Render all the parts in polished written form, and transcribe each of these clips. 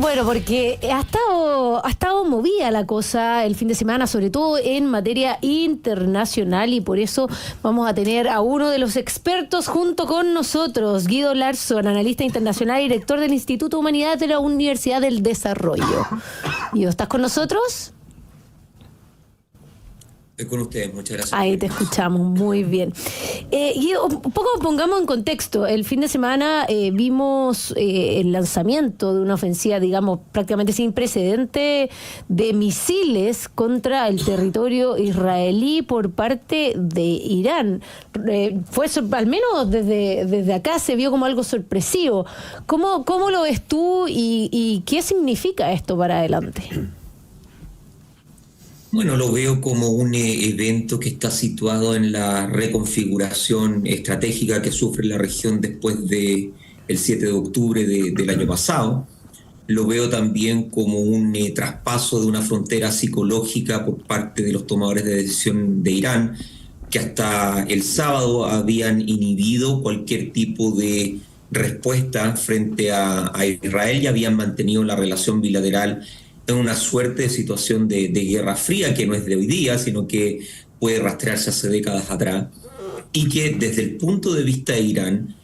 Bueno, porque ha estado movida la cosa el fin de semana, sobre todo en materia internacional, y por eso vamos a tener a uno de los expertos junto con nosotros, Guido Larsson, analista internacional y director del Instituto de Humanidades de la Universidad del Desarrollo. Guido, ¿estás con nosotros? Estoy con ustedes, muchas gracias. Ahí te escuchamos, muy bien. Guido, un poco pongamos en contexto. El fin de semana vimos el lanzamiento de una ofensiva, digamos, prácticamente sin precedente de misiles contra el territorio israelí por parte de Irán. Al menos desde acá se vio como algo sorpresivo. ¿Cómo lo ves tú y qué significa esto para adelante? Bueno, lo veo como un evento que está situado en la reconfiguración estratégica que sufre la región después del 7 de octubre del año pasado. Lo veo también como un traspaso de una frontera psicológica por parte de los tomadores de decisión de Irán, que hasta el sábado habían inhibido cualquier tipo de respuesta frente a Israel y habían mantenido la relación bilateral en una suerte de situación de guerra fría que no es de hoy día, sino que puede rastrearse hace décadas atrás, y que desde el punto de vista de Irán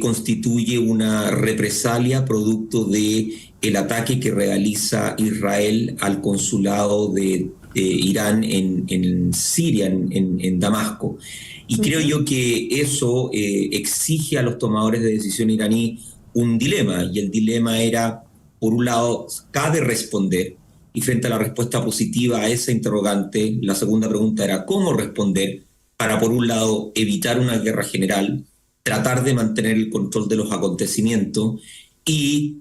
constituye una represalia producto de el ataque que realiza Israel al consulado de Irán en Siria, en Damasco. Y creo yo que eso exige a los tomadores de decisión iraní un dilema, y el dilema era, por un lado, cabe responder, y frente a la respuesta positiva a esa interrogante, la segunda pregunta era cómo responder para, por un lado, evitar una guerra general, tratar de mantener el control de los acontecimientos y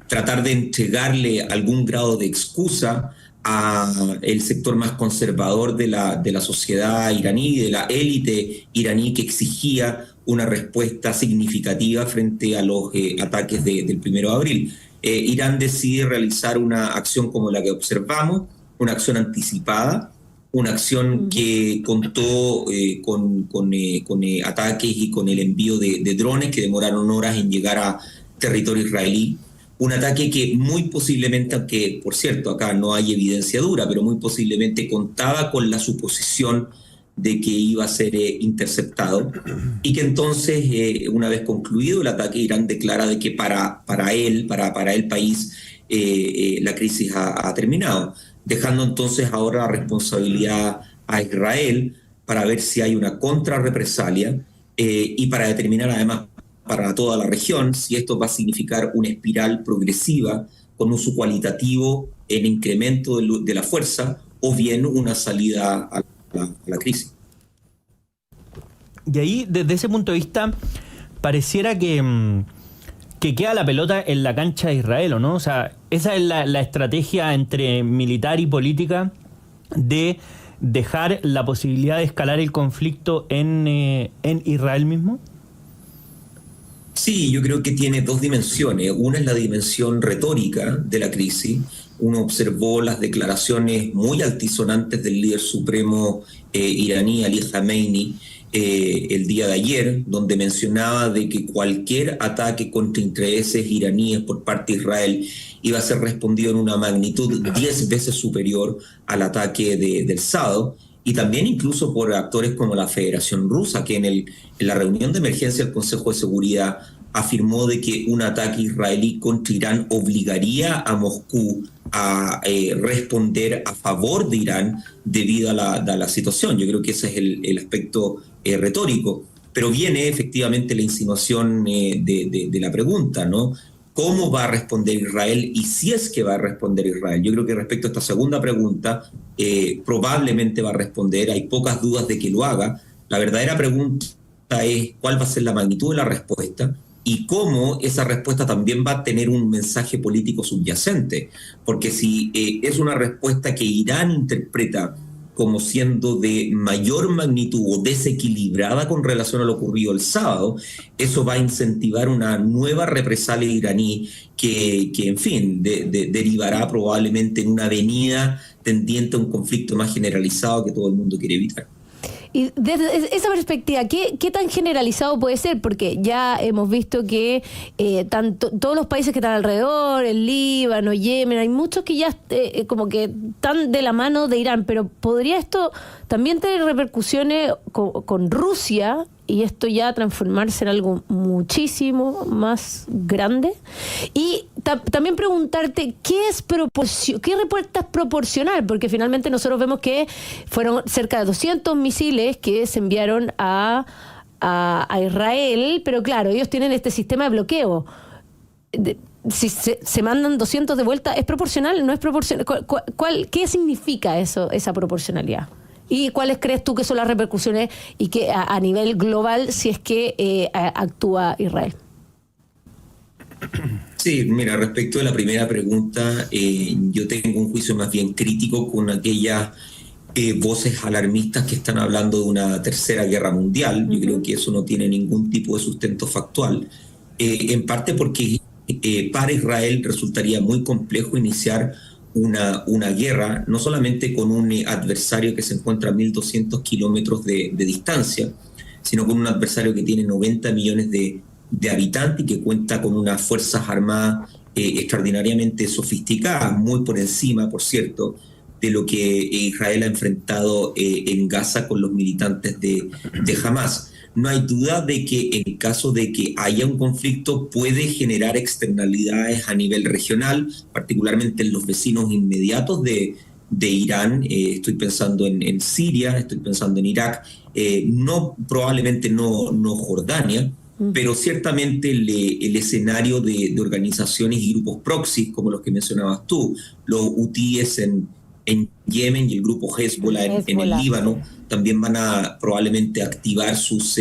tratar de entregarle algún grado de excusa al sector más conservador de la sociedad iraní, de la élite iraní, que exigía una respuesta significativa frente a los ataques del 1 de abril. Irán decide realizar una acción como la que observamos, una acción anticipada, una acción que contó con ataques y con el envío de drones que demoraron horas en llegar a territorio israelí. Un ataque que muy posiblemente, aunque por cierto acá no hay evidencia dura, pero muy posiblemente contaba con la suposición de que iba a ser interceptado, y que entonces, una vez concluido el ataque, Irán declara de que para el país, la crisis ha terminado, dejando entonces ahora la responsabilidad a Israel para ver si hay una contrarrepresalia y para determinar además para toda la región si esto va a significar una espiral progresiva con uso cualitativo en incremento de la fuerza, o bien una salida a la crisis. Y ahí, desde ese punto de vista, pareciera que queda la pelota en la cancha de Israel, ¿o no? O sea, esa es la estrategia entre militar y política de dejar la posibilidad de escalar el conflicto en Israel mismo. Sí, yo creo que tiene dos dimensiones. Una es la dimensión retórica de la crisis. Uno observó las declaraciones muy altisonantes del líder supremo iraní, Ali Khamenei, el día de ayer, donde mencionaba de que cualquier ataque contra intereses iraníes por parte de Israel iba a ser respondido en una magnitud 10 veces superior al ataque del sábado, y también incluso por actores como la Federación Rusa, que en la reunión de emergencia del Consejo de Seguridad afirmó de que un ataque israelí contra Irán obligaría a Moscú a responder a favor de Irán debido a la situación. Yo creo que ese es el aspecto retórico. Pero viene efectivamente la insinuación de la pregunta, ¿no? ¿Cómo va a responder Israel y si es que va a responder Israel? Yo creo que respecto a esta segunda pregunta, probablemente va a responder, hay pocas dudas de que lo haga. La verdadera pregunta es cuál va a ser la magnitud de la respuesta y cómo esa respuesta también va a tener un mensaje político subyacente. Porque si es una respuesta que Irán interpreta como siendo de mayor magnitud o desequilibrada con relación a lo ocurrido el sábado, eso va a incentivar una nueva represalia iraní que en fin, derivará probablemente en una avenida tendiente a un conflicto más generalizado que todo el mundo quiere evitar. Y desde esa perspectiva, ¿qué tan generalizado puede ser? Porque ya hemos visto que todos los países que están alrededor, el Líbano, Yemen, hay muchos que ya como que están de la mano de Irán, pero ¿podría esto también tener repercusiones con Rusia y esto ya transformarse en algo muchísimo más grande? Y también preguntarte, ¿qué respuesta es proporcional? Porque finalmente nosotros vemos que fueron cerca de 200 misiles que se enviaron a Israel, pero claro, ellos tienen este sistema de bloqueo. Si se mandan 200 de vuelta, ¿es proporcional? ¿No es proporcional? ¿Qué significa eso, esa proporcionalidad? ¿Y cuáles crees tú que son las repercusiones y que a nivel global si es que actúa Israel? Sí, mira, respecto a la primera pregunta, yo tengo un juicio más bien crítico con aquellas voces alarmistas que están hablando de una tercera guerra mundial. Yo creo que eso no tiene ningún tipo de sustento factual, en parte porque para Israel resultaría muy complejo iniciar una guerra, no solamente con un adversario que se encuentra a 1.200 kilómetros de distancia, sino con un adversario que tiene 90 millones de habitantes y que cuenta con unas fuerzas armadas extraordinariamente sofisticadas, muy por encima, por cierto, de lo que Israel ha enfrentado en Gaza con los militantes de Hamas. No hay duda de que en caso de que haya un conflicto puede generar externalidades a nivel regional, particularmente en los vecinos inmediatos de Irán. Estoy pensando en Siria, estoy pensando en Irak, probablemente no Jordania, pero ciertamente el escenario de organizaciones y grupos proxy, como los que mencionabas tú, los hutíes en Yemen y el grupo Hezbollah en el Líbano, también van a probablemente activar sus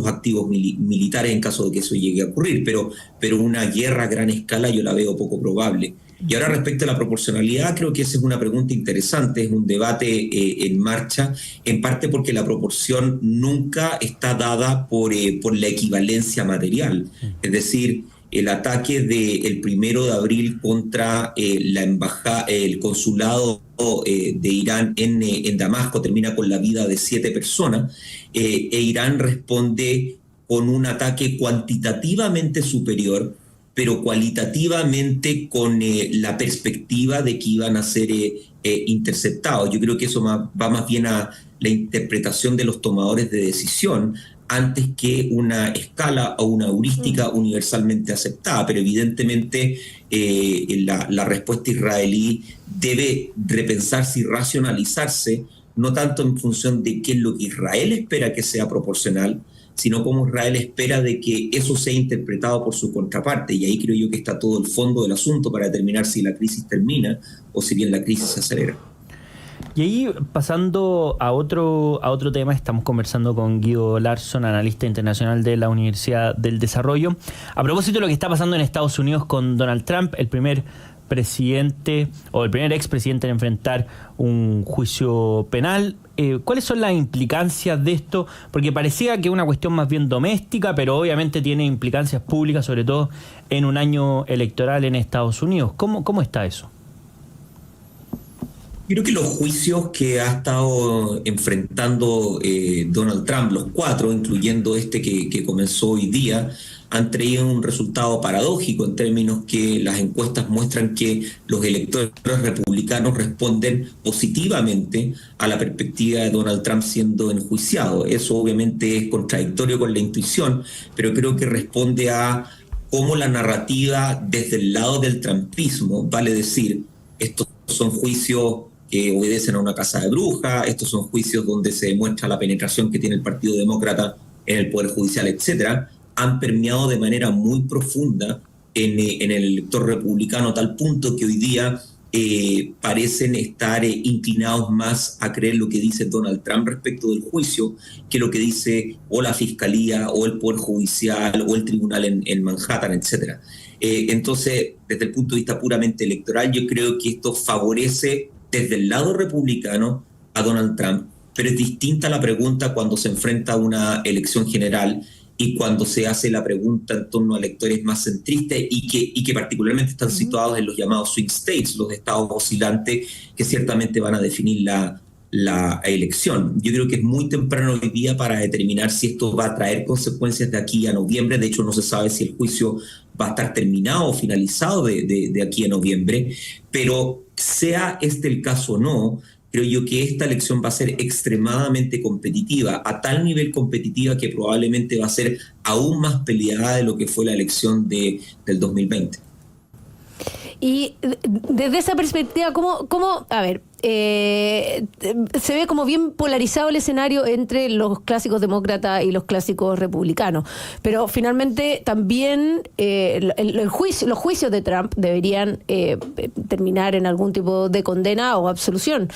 activos militares en caso de que eso llegue a ocurrir, pero una guerra a gran escala yo la veo poco probable. Y ahora respecto a la proporcionalidad, creo que esa es una pregunta interesante, es un debate en marcha, en parte porque la proporción nunca está dada por la equivalencia material. Es decir, el ataque del 1 de abril contra la embajada, el consulado de Irán en Damasco termina con la vida de 7 personas, e Irán responde con un ataque cuantitativamente superior, pero cualitativamente con la perspectiva de que iban a ser interceptados. Yo creo que eso va más bien a la interpretación de los tomadores de decisión antes que una escala o una heurística universalmente aceptada, pero evidentemente la respuesta israelí debe repensarse y racionalizarse, no tanto en función de qué es lo que Israel espera que sea proporcional, sino cómo Israel espera de que eso sea interpretado por su contraparte. Y ahí creo yo que está todo el fondo del asunto para determinar si la crisis termina o si bien la crisis se acelera. Y ahí, pasando a otro tema, estamos conversando con Guido Larsson, analista internacional de la Universidad del Desarrollo, a propósito de lo que está pasando en Estados Unidos con Donald Trump, el primer presidente o el primer expresidente en enfrentar un juicio penal. ¿Cuáles son las implicancias de esto? Porque parecía que es una cuestión más bien doméstica, pero obviamente tiene implicancias públicas, sobre todo en un año electoral en Estados Unidos. ¿Cómo está eso? Creo que los juicios que ha estado enfrentando Donald Trump, los 4, incluyendo este que comenzó hoy día, han traído un resultado paradójico en términos que las encuestas muestran que los electores republicanos responden positivamente a la perspectiva de Donald Trump siendo enjuiciado. Eso obviamente es contradictorio con la intuición, pero creo que responde a cómo la narrativa desde el lado del trumpismo, vale decir, estos son juicios que obedecen a una casa de brujas, estos son juicios donde se demuestra la penetración que tiene el Partido Demócrata en el Poder Judicial, etcétera, han permeado de manera muy profunda en el elector republicano, a tal punto que hoy día parecen estar inclinados más a creer lo que dice Donald Trump respecto del juicio que lo que dice o la Fiscalía o el Poder Judicial o el Tribunal en Manhattan, etcétera. Entonces, desde el punto de vista puramente electoral, yo creo que esto favorece desde el lado republicano a Donald Trump, pero es distinta la pregunta cuando se enfrenta a una elección general y cuando se hace la pregunta en torno a electores más centristas y que particularmente están situados en los llamados swing states, los estados oscilantes, que ciertamente van a definir la la elección. Yo creo que es muy temprano hoy día para determinar si esto va a traer consecuencias de aquí a noviembre. De hecho, no se sabe si el juicio va a estar terminado o finalizado de aquí a noviembre, pero sea este el caso o no, creo yo que esta elección va a ser extremadamente competitiva, a tal nivel competitiva que probablemente va a ser aún más peleada de lo que fue la elección del 2020. Y desde esa perspectiva, ¿cómo a ver, se ve como bien polarizado el escenario entre los clásicos demócratas y los clásicos republicanos? Pero finalmente también los juicios de Trump deberían terminar en algún tipo de condena o absolución.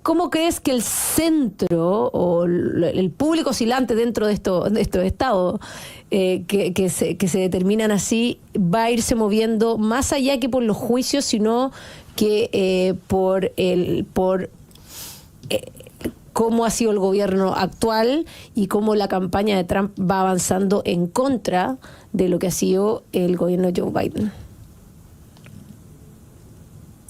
¿Cómo crees que el centro o el público oscilante dentro de estos estados que se determinan así va a irse moviendo más allá que por los juicios, sino que por cómo ha sido el gobierno actual y cómo la campaña de Trump va avanzando en contra de lo que ha sido el gobierno de Joe Biden?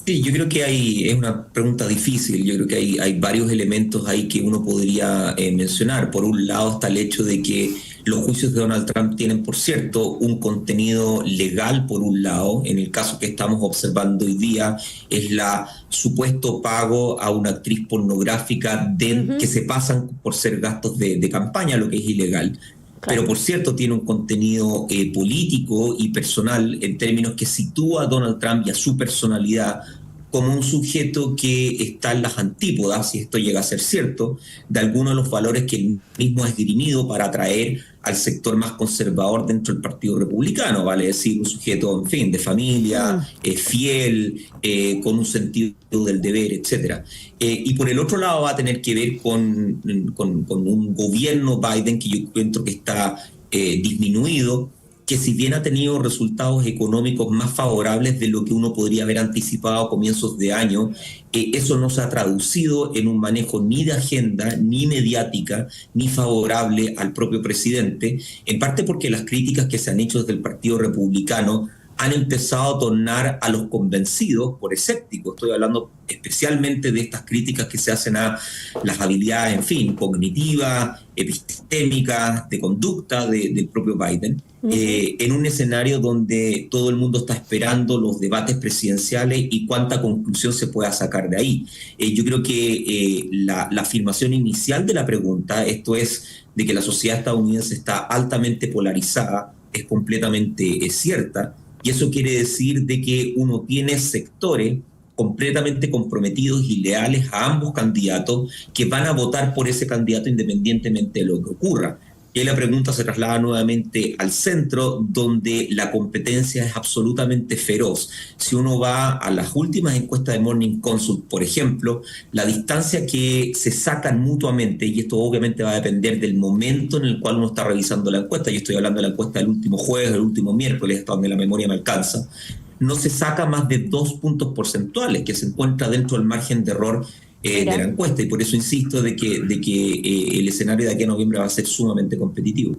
Sí, yo creo que es una pregunta difícil. Yo creo que hay varios elementos ahí que uno podría mencionar. Por un lado está el hecho de que los juicios de Donald Trump tienen, por cierto, un contenido legal por un lado. En el caso que estamos observando hoy día es la supuesto pago a una actriz pornográfica que se pasan por ser gastos de campaña, lo que es ilegal. Claro. Pero por cierto tiene un contenido político y personal en términos que sitúa a Donald Trump y a su personalidad como un sujeto que está en las antípodas, si esto llega a ser cierto, de algunos de los valores que él mismo ha esgrimido para atraer al sector más conservador dentro del Partido Republicano, vale decir, un sujeto, en fin, de familia, fiel, con un sentido del deber, etc. Y por el otro lado va a tener que ver con un gobierno Biden que yo encuentro que está disminuido, que si bien ha tenido resultados económicos más favorables de lo que uno podría haber anticipado a comienzos de año, eso no se ha traducido en un manejo ni de agenda, ni mediática, ni favorable al propio presidente, en parte porque las críticas que se han hecho desde el Partido Republicano han empezado a tornar a los convencidos por escépticos. Estoy hablando especialmente de estas críticas que se hacen a las habilidades, en fin, cognitivas, epistémicas, de conducta del propio Biden, en un escenario donde todo el mundo está esperando los debates presidenciales y cuánta conclusión se pueda sacar de ahí. Yo creo que la afirmación inicial de la pregunta, esto es de que la sociedad estadounidense está altamente polarizada, es completamente cierta. Y eso quiere decir de que uno tiene sectores completamente comprometidos y leales a ambos candidatos que van a votar por ese candidato independientemente de lo que ocurra. Y la pregunta se traslada nuevamente al centro, donde la competencia es absolutamente feroz. Si uno va a las últimas encuestas de Morning Consult, por ejemplo, la distancia que se sacan mutuamente, y esto obviamente va a depender del momento en el cual uno está revisando la encuesta, yo estoy hablando de la encuesta del último jueves, del último miércoles, hasta donde la memoria me alcanza, no se saca más de 2 puntos porcentuales, que se encuentra dentro del margen de error de la encuesta, y por eso insisto de que el escenario de aquí a noviembre va a ser sumamente competitivo.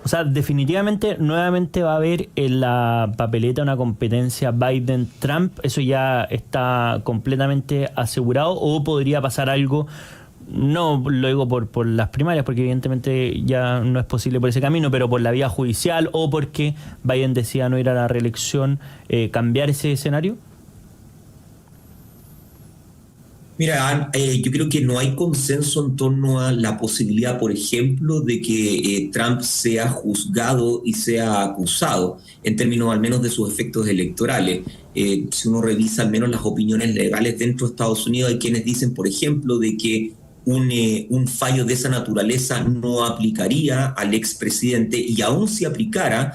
O sea, definitivamente nuevamente va a haber en la papeleta una competencia Biden-Trump, eso ya está completamente asegurado, o podría pasar algo, no lo digo por las primarias, porque evidentemente ya no es posible por ese camino, pero por la vía judicial o porque Biden decida no ir a la reelección, cambiar ese escenario. Mira, yo creo que no hay consenso en torno a la posibilidad, por ejemplo, de que Trump sea juzgado y sea acusado, en términos al menos de sus efectos electorales. Si uno revisa al menos las opiniones legales dentro de Estados Unidos, hay quienes dicen, por ejemplo, de que un fallo de esa naturaleza no aplicaría al expresidente, y aún si aplicara,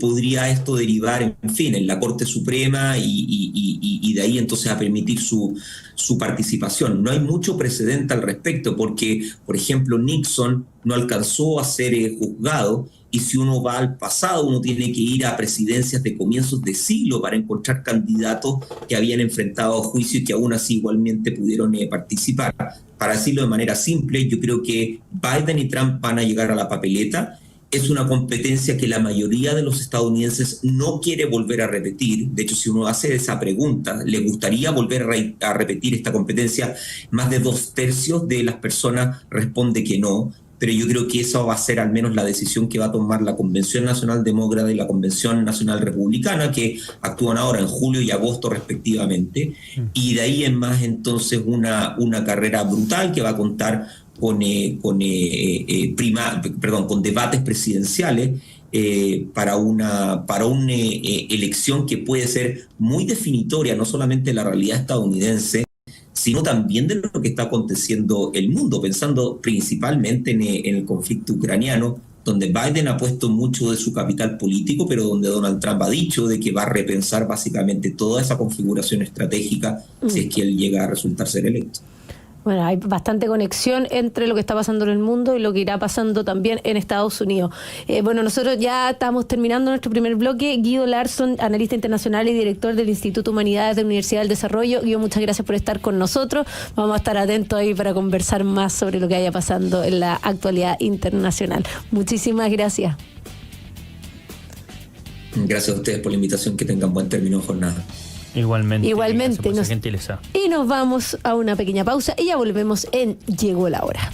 podría esto derivar, en fin, en la Corte Suprema y de ahí entonces a permitir su participación. No hay mucho precedente al respecto porque, por ejemplo, Nixon no alcanzó a ser juzgado, y si uno va al pasado, uno tiene que ir a presidencias de comienzos de siglo para encontrar candidatos que habían enfrentado juicio y que aún así igualmente pudieron participar. Para decirlo de manera simple, yo creo que Biden y Trump van a llegar a la papeleta, es una competencia que la mayoría de los estadounidenses no quiere volver a repetir. De hecho, si uno hace esa pregunta, ¿le gustaría volver a repetir esta competencia? Más de 2/3 de las personas responde que no, pero yo creo que esa va a ser al menos la decisión que va a tomar la Convención Nacional Demócrata y la Convención Nacional Republicana, que actúan ahora en julio y agosto respectivamente, y de ahí en más entonces una carrera brutal que va a contar con debates presidenciales para una elección que puede ser muy definitoria, no solamente de la realidad estadounidense, sino también de lo que está aconteciendo en el mundo, pensando principalmente en el conflicto ucraniano, donde Biden ha puesto mucho de su capital político, pero donde Donald Trump ha dicho de que va a repensar básicamente toda esa configuración estratégica si es que él llega a resultar ser electo. Bueno, hay bastante conexión entre lo que está pasando en el mundo y lo que irá pasando también en Estados Unidos. Bueno, nosotros ya estamos terminando nuestro primer bloque. Guido Larsson, analista internacional y director del Instituto Humanidades de la Universidad del Desarrollo. Guido, muchas gracias por estar con nosotros. Vamos a estar atentos ahí para conversar más sobre lo que haya pasando en la actualidad internacional. Muchísimas gracias. Gracias a ustedes por la invitación. Que tengan buen término de jornada. Igualmente. Igualmente. Gentileza. Y nos vamos a una pequeña pausa y ya volvemos en Llegó la Hora.